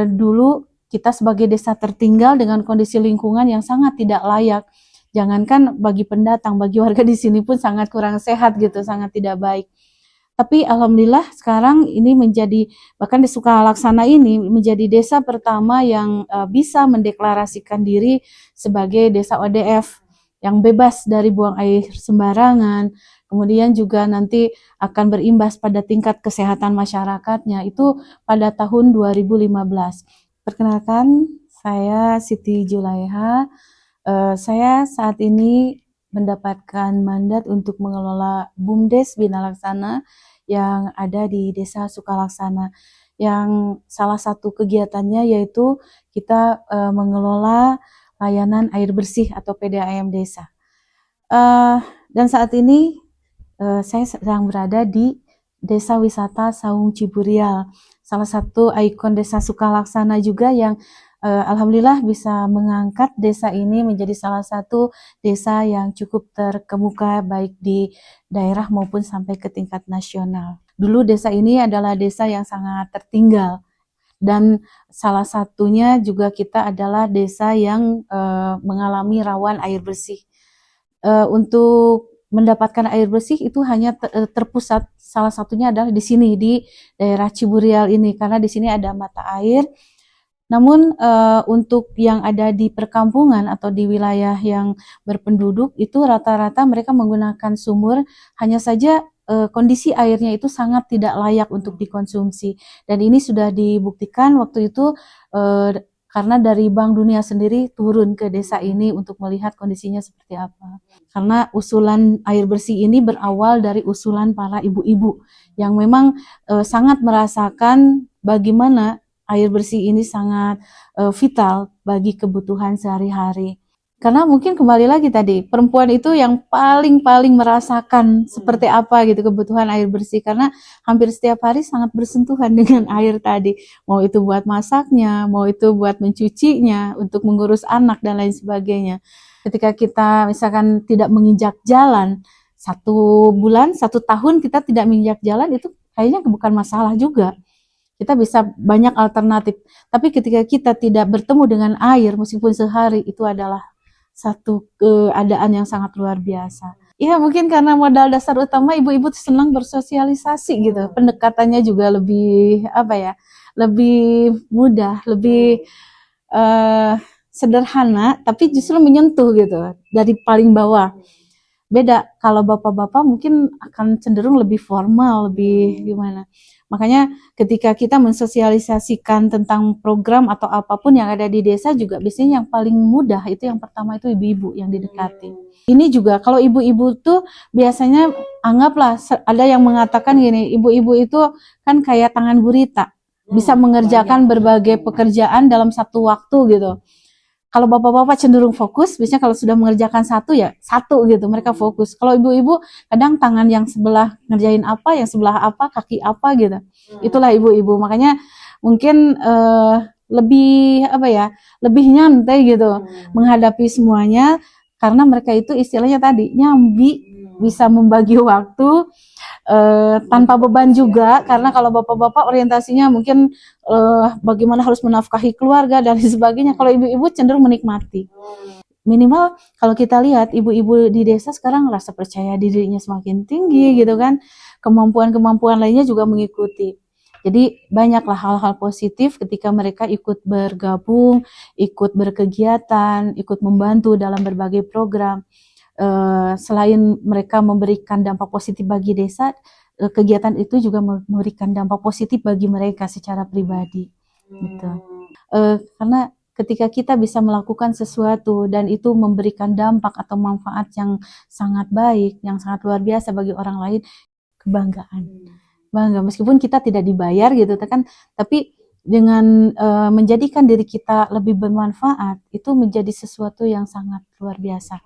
dulu kita sebagai desa tertinggal dengan kondisi lingkungan yang sangat tidak layak. Jangankan bagi pendatang, bagi warga di sini pun sangat kurang sehat gitu, sangat tidak baik. Tapi alhamdulillah sekarang ini menjadi, bahkan di Sukalaksana ini menjadi desa pertama yang bisa mendeklarasikan diri sebagai desa ODF yang bebas dari buang air sembarangan. Kemudian juga nanti akan berimbas pada tingkat kesehatan masyarakatnya itu pada tahun 2015. Perkenalkan, saya Siti Julaiha. Saya saat ini mendapatkan mandat untuk mengelola BUMDes Bina Laksana yang ada di Desa Sukalaksana. Yang salah satu kegiatannya yaitu kita mengelola layanan air bersih atau PDAM desa. Dan saat ini saya sedang berada di Desa Wisata Saung Ciburial, salah satu ikon Desa Sukalaksana juga yang alhamdulillah bisa mengangkat desa ini menjadi salah satu desa yang cukup terkemuka baik di daerah maupun sampai ke tingkat nasional. Dulu desa ini adalah desa yang sangat tertinggal dan salah satunya juga kita adalah desa yang mengalami rawan air bersih. Untuk mendapatkan air bersih itu hanya terpusat, salah satunya adalah di sini di daerah Ciburial ini karena di sini ada mata air. Namun untuk yang ada di perkampungan atau di wilayah yang berpenduduk itu rata-rata mereka menggunakan sumur, hanya saja kondisi airnya itu sangat tidak layak untuk dikonsumsi. Dan ini sudah dibuktikan waktu itu karena dari Bank Dunia sendiri turun ke desa ini untuk melihat kondisinya seperti apa. Karena usulan air bersih ini berawal dari usulan para ibu-ibu yang memang sangat merasakan bagaimana air bersih ini sangat vital bagi kebutuhan sehari-hari. Karena mungkin kembali lagi tadi, perempuan itu yang paling merasakan seperti apa gitu kebutuhan air bersih. Karena hampir setiap hari sangat bersentuhan dengan air tadi. Mau itu buat masaknya, mau itu buat mencucinya, untuk mengurus anak dan lain sebagainya. Ketika kita misalkan tidak menginjak jalan, 1 bulan, 1 tahun kita tidak menginjak jalan, itu kayaknya bukan masalah juga. Kita bisa banyak alternatif. Tapi ketika kita tidak bertemu dengan air, meskipun sehari, itu adalah satu keadaan yang sangat luar biasa. Ya mungkin karena modal dasar utama ibu-ibu senang bersosialisasi gitu. Pendekatannya juga lebih lebih mudah, lebih sederhana, tapi justru menyentuh gitu dari paling bawah. Beda kalau bapak-bapak mungkin akan cenderung lebih formal, lebih gimana. Makanya ketika kita mensosialisasikan tentang program atau apapun yang ada di desa juga biasanya yang paling mudah itu yang pertama itu ibu-ibu yang didekati. Ini juga kalau ibu-ibu tuh biasanya anggaplah ada yang mengatakan gini, ibu-ibu itu kan kayak tangan gurita, bisa mengerjakan berbagai pekerjaan dalam satu waktu gitu. Kalau bapak-bapak cenderung fokus, biasanya kalau sudah mengerjakan satu ya satu gitu, mereka fokus. Kalau ibu-ibu kadang tangan yang sebelah ngerjain apa, yang sebelah apa, kaki apa gitu. Itulah ibu-ibu. Makanya mungkin lebih lebih nyantai gitu menghadapi semuanya karena mereka itu istilahnya tadi nyambi, bisa membagi waktu tanpa beban juga, karena kalau bapak-bapak orientasinya mungkin bagaimana harus menafkahi keluarga dan sebagainya. Kalau ibu-ibu cenderung menikmati. Minimal kalau kita lihat ibu-ibu di desa sekarang rasa percaya dirinya semakin tinggi gitu kan, kemampuan-kemampuan lainnya juga mengikuti. Jadi banyaklah hal-hal positif ketika mereka ikut bergabung, ikut berkegiatan, ikut membantu dalam berbagai program. Selain mereka memberikan dampak positif bagi desa, kegiatan itu juga memberikan dampak positif bagi mereka secara pribadi. Gitu. Karena ketika kita bisa melakukan sesuatu dan itu memberikan dampak atau manfaat yang sangat baik, yang sangat luar biasa bagi orang lain, kebanggaan. Bangga meskipun kita tidak dibayar gitu kan, tapi dengan menjadikan diri kita lebih bermanfaat, itu menjadi sesuatu yang sangat luar biasa.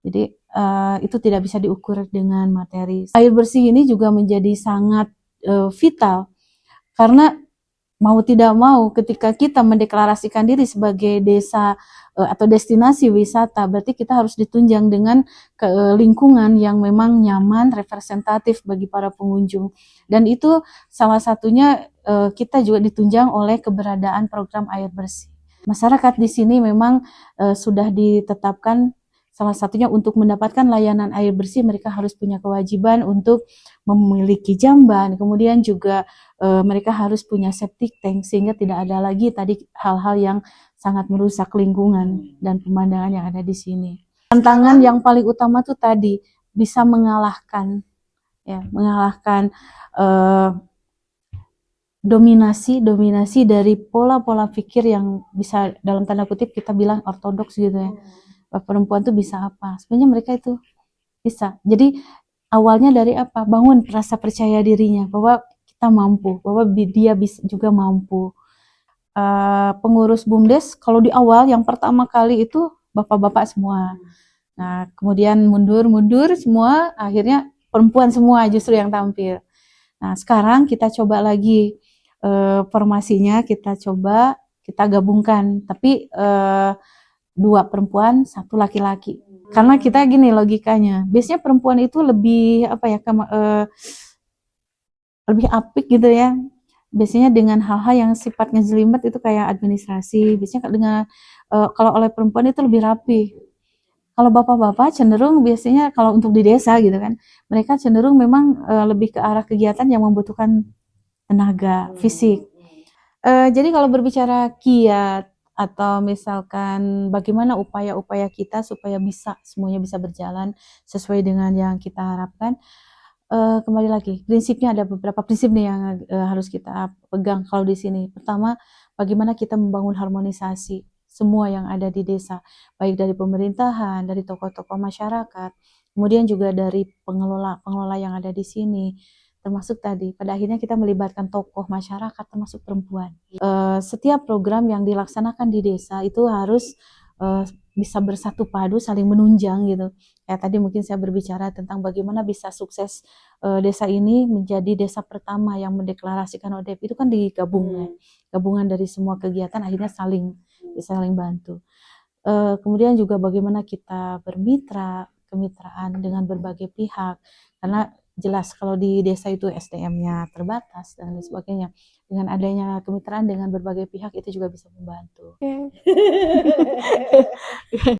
Jadi itu tidak bisa diukur dengan materi. Air bersih ini juga menjadi sangat vital karena mau tidak mau ketika kita mendeklarasikan diri sebagai desa atau destinasi wisata, berarti kita harus ditunjang dengan lingkungan yang memang nyaman, representatif bagi para pengunjung. Dan itu salah satunya kita juga ditunjang oleh keberadaan program air bersih. Masyarakat di sini memang sudah ditetapkan salah satunya untuk mendapatkan layanan air bersih mereka harus punya kewajiban untuk memiliki jamban, kemudian juga mereka harus punya septic tank sehingga tidak ada lagi tadi hal-hal yang sangat merusak lingkungan dan pemandangan yang ada di sini. Tantangan yang paling utama tuh tadi bisa mengalahkan dominasi dari pola-pola pikir yang bisa dalam tanda kutip kita bilang ortodoks gitu ya. Perempuan tuh bisa apa? Sebenarnya mereka itu bisa. Jadi awalnya dari apa? Bangun rasa percaya dirinya bahwa kita mampu, bahwa dia bisa juga mampu. Pengurus BUMDes kalau di awal yang pertama kali itu bapak-bapak semua. Nah, kemudian mundur semua, akhirnya perempuan semua justru yang tampil. Nah, sekarang kita coba lagi formasinya, kita gabungkan, tapi 2 perempuan, 1 laki-laki. Karena kita gini logikanya, biasanya perempuan itu lebih lebih apik gitu ya. Biasanya dengan hal-hal yang sifatnya jelimet itu kayak administrasi. Biasanya dengan kalau oleh perempuan itu lebih rapi. Kalau bapak-bapak cenderung biasanya kalau untuk di desa gitu kan, mereka cenderung memang lebih ke arah kegiatan yang membutuhkan tenaga fisik. Jadi kalau berbicara kiat atau misalkan bagaimana upaya-upaya kita supaya semuanya bisa berjalan sesuai dengan yang kita harapkan, kembali lagi prinsipnya ada beberapa prinsip nih yang harus kita pegang kalau di sini. Pertama, bagaimana kita membangun harmonisasi semua yang ada di desa, baik dari pemerintahan, dari tokoh-tokoh masyarakat, kemudian juga dari pengelola yang ada di sini. Termasuk tadi, pada akhirnya kita melibatkan tokoh masyarakat termasuk perempuan. Setiap program yang dilaksanakan di desa itu harus bisa bersatu padu, saling menunjang gitu. Kayak tadi mungkin saya berbicara tentang bagaimana bisa sukses desa ini menjadi desa pertama yang mendeklarasikan ODP itu kan gabungan dari semua kegiatan akhirnya bisa saling bantu. Kemudian juga bagaimana kita kemitraan dengan berbagai pihak, karena jelas kalau di desa itu SDM-nya terbatas dan lain sebagainya. Dengan adanya kemitraan dengan berbagai pihak itu juga bisa membantu.